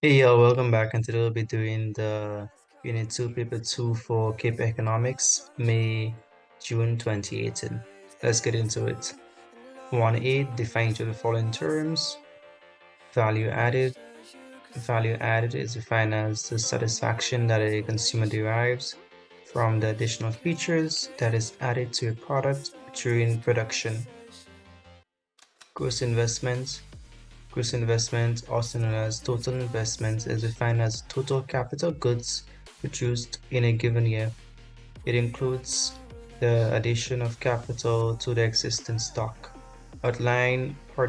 Hey y'all, welcome back. And today we'll be doing the Unit 2, Paper 2 for Cape Economics, May, June 2018. Let's get into it. 1A, define each of the following terms. Value added. Value added is defined as the satisfaction that a consumer derives from the additional features that is added to a product during production. Gross investment. Gross investment, also known as total investment, is defined as total capital goods produced in a given year. It includes the addition of capital to the existing stock. Part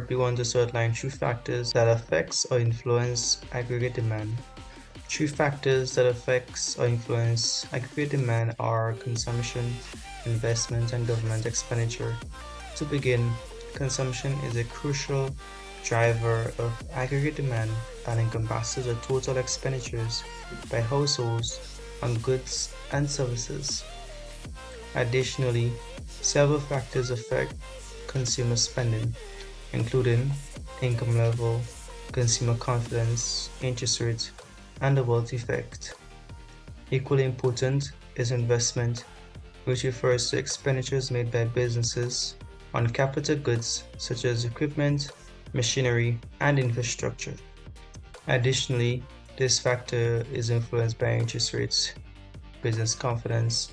B wants us to outline three factors that affects or influence aggregate demand. Three factors that affects or influence aggregate demand are consumption, investment, and government expenditure. To begin, consumption is a crucial driver of aggregate demand and encompasses the total expenditures by households on goods and services. Additionally, several factors affect consumer spending, including income level, consumer confidence, interest rates, and the wealth effect. Equally important is investment, which refers to expenditures made by businesses on capital goods such as equipment, machinery, and infrastructure. Additionally, this factor is influenced by interest rates, business confidence,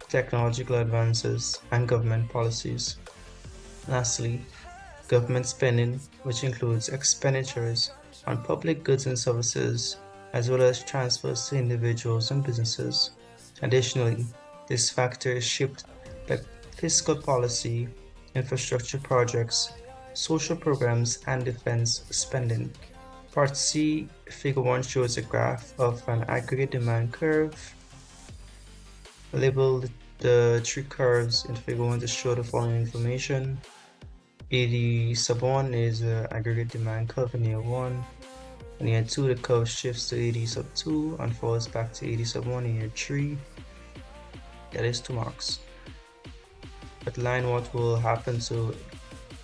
technological advances, and government policies. Lastly, government spending, which includes expenditures on public goods and services, as well as transfers to individuals and businesses. Additionally, this factor is shaped by fiscal policy, infrastructure projects, social programs, and defense spending. Part C, Figure 1 shows a graph of an aggregate demand curve. Label the three curves in Figure 1 to show the following information. 80 sub 1 is the aggregate demand curve in year 1. In year 2, the curve shifts to 80 sub 2 and falls back to 80 sub 1 in year 3. That is 2 marks. Outline what will happen to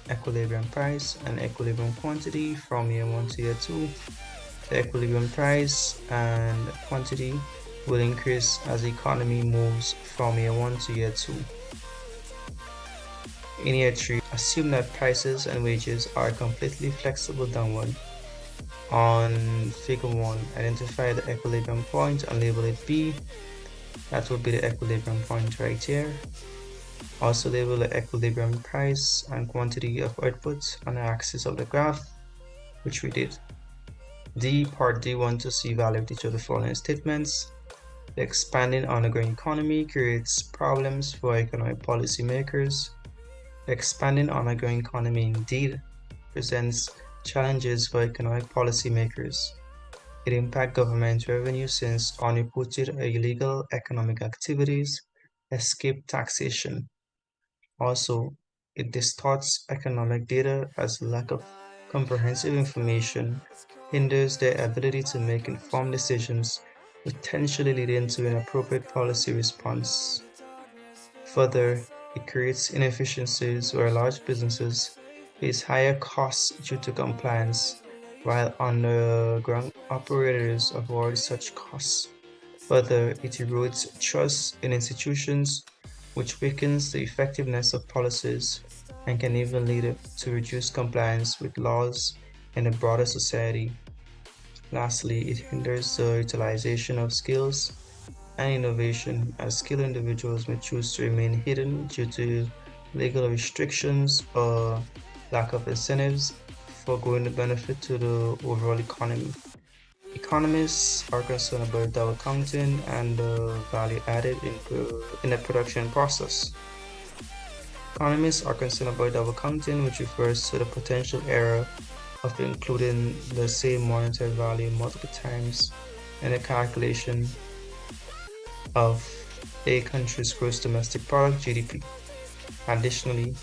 equilibrium price and equilibrium quantity from year 1 to year 2. The equilibrium price and quantity will increase as the economy moves from year 1 to year 2. In year 3, assume that prices and wages are completely flexible downward. On Figure 1, identify the equilibrium point and label it B. That will be the equilibrium point right here. Also label the equilibrium price and quantity of outputs on the axis of the graph, which we did. Part D wants to see value of each of the following statements. The expanding underground economy creates problems for economic policymakers. The expanding underground economy indeed presents challenges for economic policymakers. It impacts government revenue since unreported or illegal economic activities escape taxation. Also, it distorts economic data as lack of comprehensive information hinders their ability to make informed decisions, potentially leading to inappropriate policy response. Further, it creates inefficiencies where large businesses face higher costs due to compliance, while underground operators avoid such costs. Further, it erodes trust in institutions, which weakens the effectiveness of policies and can even lead to reduced compliance with laws in a broader society. Lastly, it hinders the utilization of skills and innovation, as skilled individuals may choose to remain hidden due to legal restrictions or lack of incentives, foregoing the benefit to the overall economy. Economists are concerned about double counting and the value added in the production process. Economists are concerned about double counting, which refers to the potential error of including the same monetary value multiple times in a calculation of a country's gross domestic product (GDP). Additionally,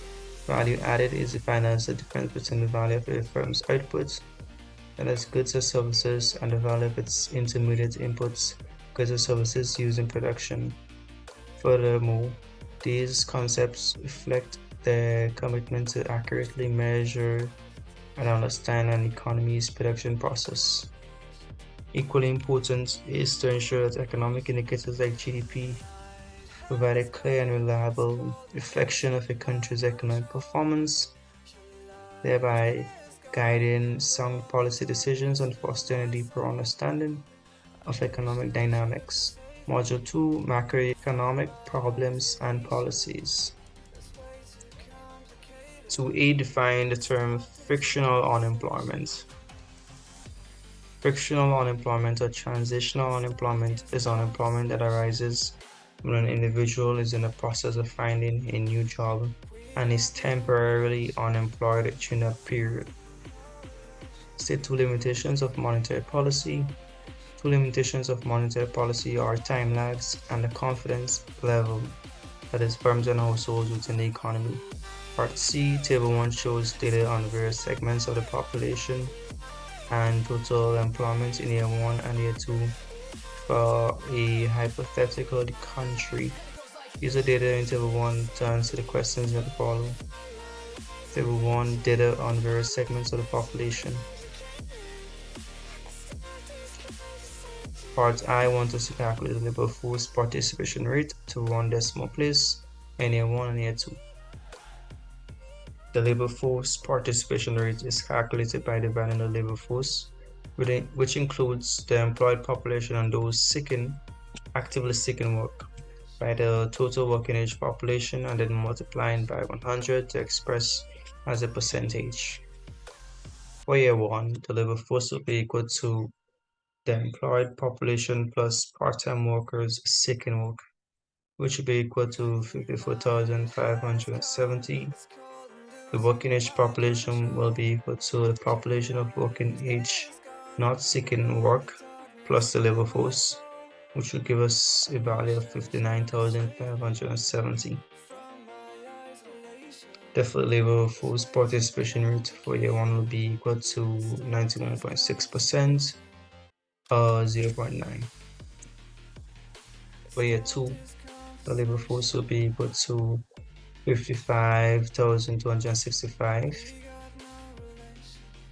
value added is defined as the difference between the value of a firm's output, that is goods or services, and the value of its intermediate inputs, goods or services used in production. Furthermore, these concepts reflect their commitment to accurately measure and understand an economy's production process. Equally important is to ensure that economic indicators like GDP provide a clear and reliable reflection of a country's economic performance, thereby guiding sound policy decisions and fostering a deeper understanding of economic dynamics. Module 2, Macroeconomic Problems and Policies. To A, define the term frictional unemployment. Frictional unemployment or transitional unemployment is unemployment that arises when an individual is in the process of finding a new job and is temporarily unemployed during that period. State two limitations of monetary policy. Two limitations of monetary policy are time lags and the confidence level, that is, firms and households within the economy. Part C, Table 1 shows data on various segments of the population and total employment in year 1 and year 2 for a hypothetical country. Use the data in Table 1 to answer the questions that follow. Table 1, data on various segments of the population. Part I want us to calculate the labor force participation rate to 1 decimal place in year 1 and year 2. The labor force participation rate is calculated by dividing the labor force, which includes the employed population and those actively seeking work, by the total working age population and then multiplying by 100 to express as a percentage. For year 1, the labor force will be equal to the employed population plus part-time workers seeking work, which will be equal to 54,570. The working age population will be equal to the population of working age not seeking work plus the labor force, which will give us a value of 59,570. Therefore, the labor force participation rate for year 1 will be equal to 91.6%, 0.9. For year 2, the labor force will be equal to 55,265,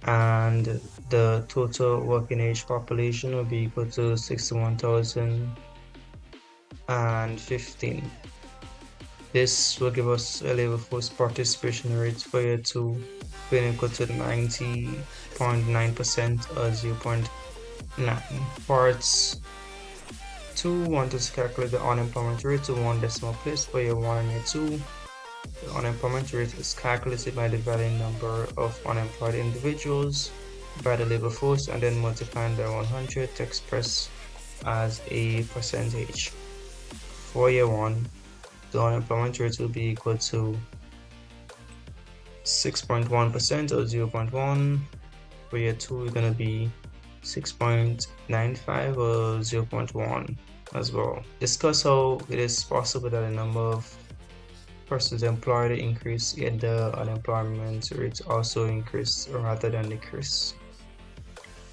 and the total working age population will be equal to 61,015. This will give us a labor force participation rate for year 2 being equal to 90.9% or 0.9. Parts 2 want us to calculate the unemployment rate to 1 decimal place for year 1 and year 2. The unemployment rate is calculated by dividing the number of unemployed individuals by the labor force and then multiplying by 100 to express as a percentage. For year 1, the unemployment rate will be equal to 6.1% or 0.1. For year 2, it's going to be 6.95 or 0.1 as well. Discuss how it is possible that the number of persons employed increase yet the unemployment rate also increase rather than decrease.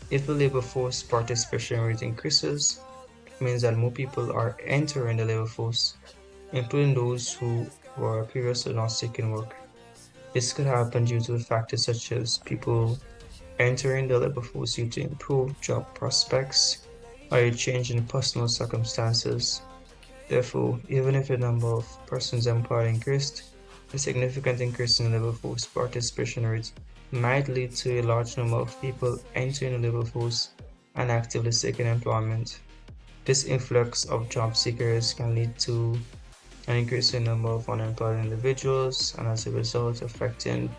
If the labor force participation rate increases, it means that more people are entering the labor force, including those who were previously not seeking work. This could happen due to factors such as people entering the labor force due to improved job prospects or a change in personal circumstances. Therefore, even if the number of persons employed increased, a significant increase in the labor force participation rate might lead to a large number of people entering the labor force and actively seeking employment. This influx of job seekers can lead to an increasing number of unemployed individuals and as a result affecting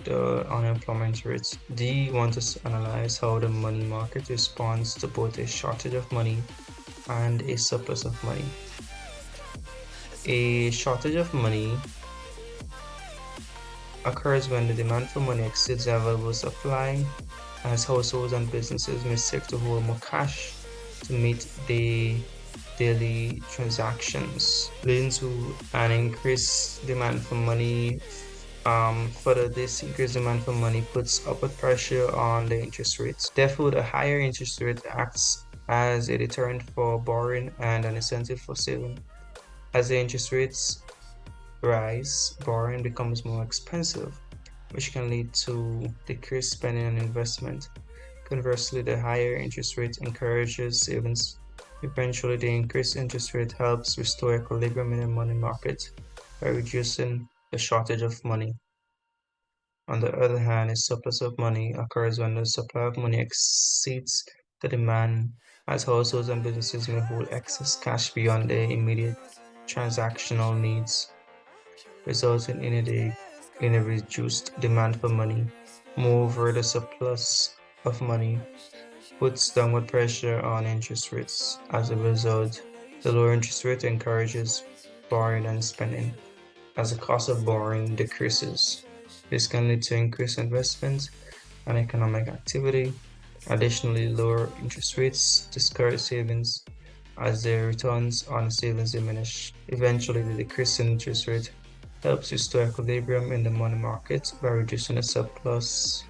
the unemployment rate. D wants us to analyze how the money market responds to both a shortage of money and a surplus of money. A shortage of money occurs when the demand for money exceeds the available supply, as households and businesses may seek to hold more cash to meet the daily transactions, leading to an increased demand for money. Further, this increased demand for money puts upward pressure on the interest rates. Therefore, the higher interest rate acts as a deterrent for borrowing and an incentive for saving. As the interest rates rise, borrowing becomes more expensive, which can lead to decreased spending and investment. Conversely, the higher interest rate encourages savings. Eventually, the increased interest rate helps restore equilibrium in the money market by reducing the shortage of money. On the other hand, a surplus of money occurs when the supply of money exceeds the demand, as households and businesses may hold excess cash beyond their immediate transactional needs, resulting in a reduced demand for money. Moreover, the surplus of money puts downward pressure on interest rates. As a result, the lower interest rate encourages borrowing and spending. As the cost of borrowing decreases, this can lead to increased investment and economic activity. Additionally, lower interest rates discourage savings as the returns on savings diminish. Eventually, the decrease in interest rate helps restore equilibrium in the money market by reducing the surplus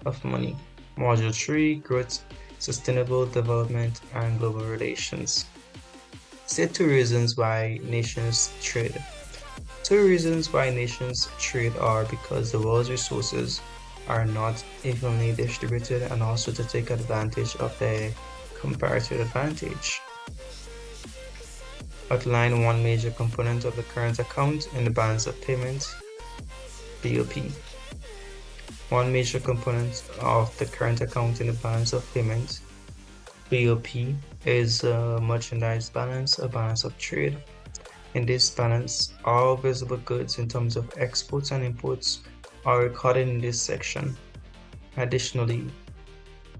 of money. Module 3, Growth, Sustainable Development, and Global Relations. State two reasons why nations trade. Two reasons why nations trade are because the world's resources are not evenly distributed and also to take advantage of their comparative advantage. Outline one major component of the current account in the balance of payments, BOP. One major component of the current account in the balance of payments, BOP, is a merchandise balance, a balance of trade. In this balance, all visible goods in terms of exports and imports are recorded in this section. Additionally,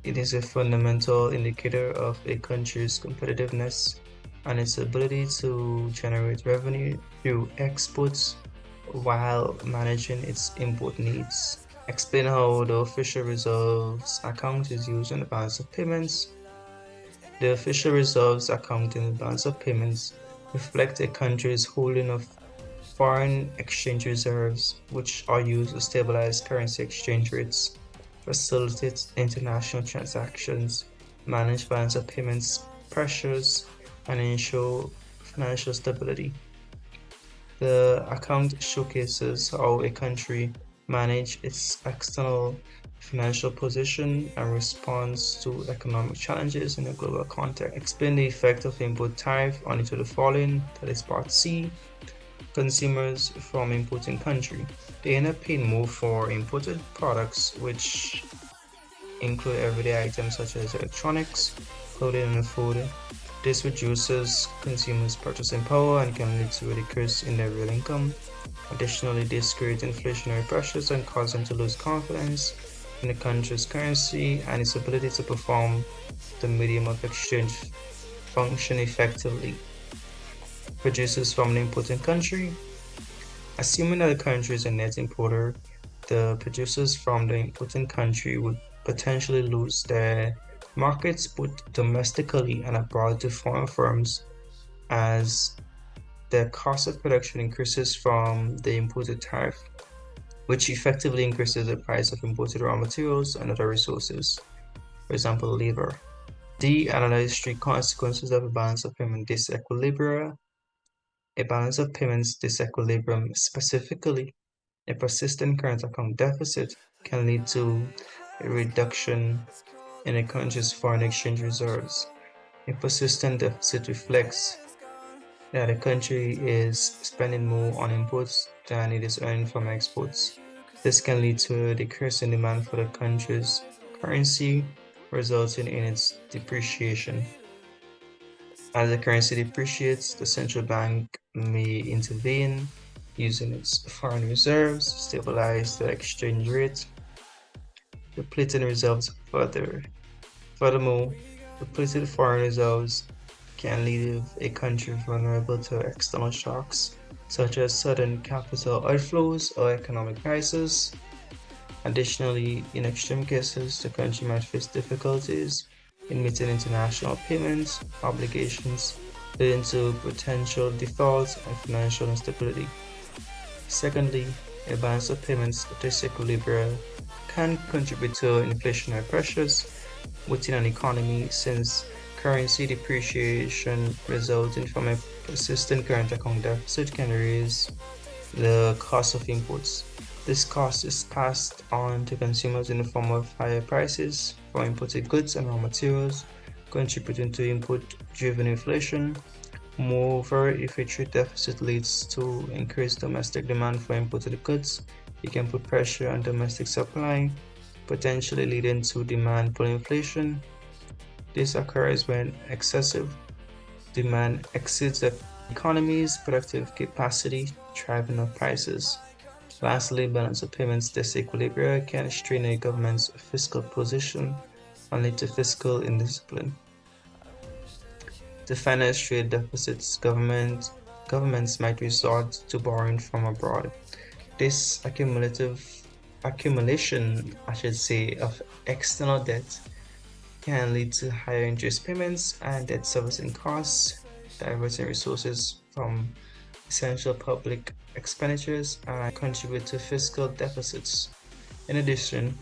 it is a fundamental indicator of a country's competitiveness and its ability to generate revenue through exports while managing its import needs. Explain how the official reserves account is used in the balance of payments. The official reserves account in the balance of payments reflect a country's holding of foreign exchange reserves, which are used to stabilize currency exchange rates, facilitate international transactions, manage balance of payments pressures, and ensure financial stability. The account showcases how a country manages its external financial position and responds to economic challenges in a global context. Explain the effect of import tariff on each of the following, that is part C, consumers from importing country. They end up paying more for imported products, which include everyday items such as electronics, clothing, and food. This reduces consumers' purchasing power and can lead to a decrease in their real income. Additionally, this creates inflationary pressures and causes them to lose confidence in the country's currency and its ability to perform the medium of exchange function effectively. Producers from the importing country. Assuming that the country is a net importer, the producers from the importing country would potentially lose their markets both domestically and abroad to foreign firms as the cost of production increases from the imported tariff, which effectively increases the price of imported raw materials and other resources, for example, labor. D. Analyze three consequences of a balance of payment disequilibrium. A balance of payments disequilibrium, specifically a persistent current account deficit, can lead to a reduction in a country's foreign exchange reserves. A persistent deficit reflects that a country is spending more on imports than it is earning from exports. This can lead to a decrease in demand for the country's currency, resulting in its depreciation. As the currency depreciates, the central bank may intervene using its foreign reserves to stabilize the exchange rate, depleting reserves further. Furthermore, depleted foreign reserves can leave a country vulnerable to external shocks, such as sudden capital outflows or economic crisis. Additionally, in extreme cases, the country might face difficulties in meeting international payments obligations, leading to potential defaults and financial instability. Secondly, a balance of payments disequilibrium can contribute to inflationary pressures within an economy since currency depreciation resulting from a persistent current account deficit can raise the cost of imports. This cost is passed on to consumers in the form of higher prices, for imported goods and raw materials, contributing to input-driven inflation. Moreover, if a trade deficit leads to increased domestic demand for imported goods, it can put pressure on domestic supply, potentially leading to demand pull inflation. This occurs when excessive demand exceeds the economy's productive capacity, driving up prices. Lastly, balance of payments disequilibrium can strain a government's fiscal position and lead to fiscal indiscipline. To finance trade deficits, governments might resort to borrowing from abroad. This accumulation, I should say, of external debt can lead to higher interest payments and debt servicing costs, diverting resources from essential public expenditures and contribute to fiscal deficits. In addition,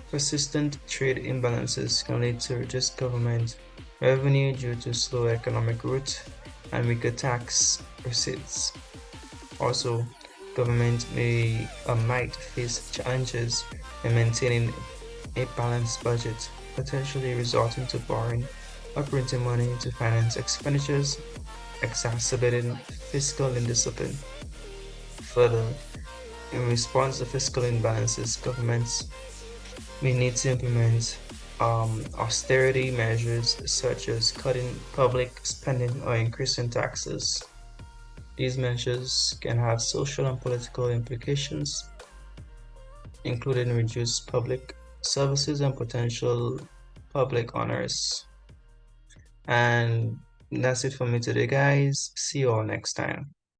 persistent trade imbalances can lead to reduced government revenue due to slow economic growth and weaker tax receipts. Also, government might face challenges in maintaining a balanced budget, potentially resulting to borrowing or printing money to finance expenditures, exacerbating fiscal indiscipline. Further, in response to fiscal imbalances, governments may need to implement austerity measures such as cutting public spending or increasing taxes. These measures can have social and political implications, including reduced public services and potential public honors. And that's it for me today, guys. See you all next time.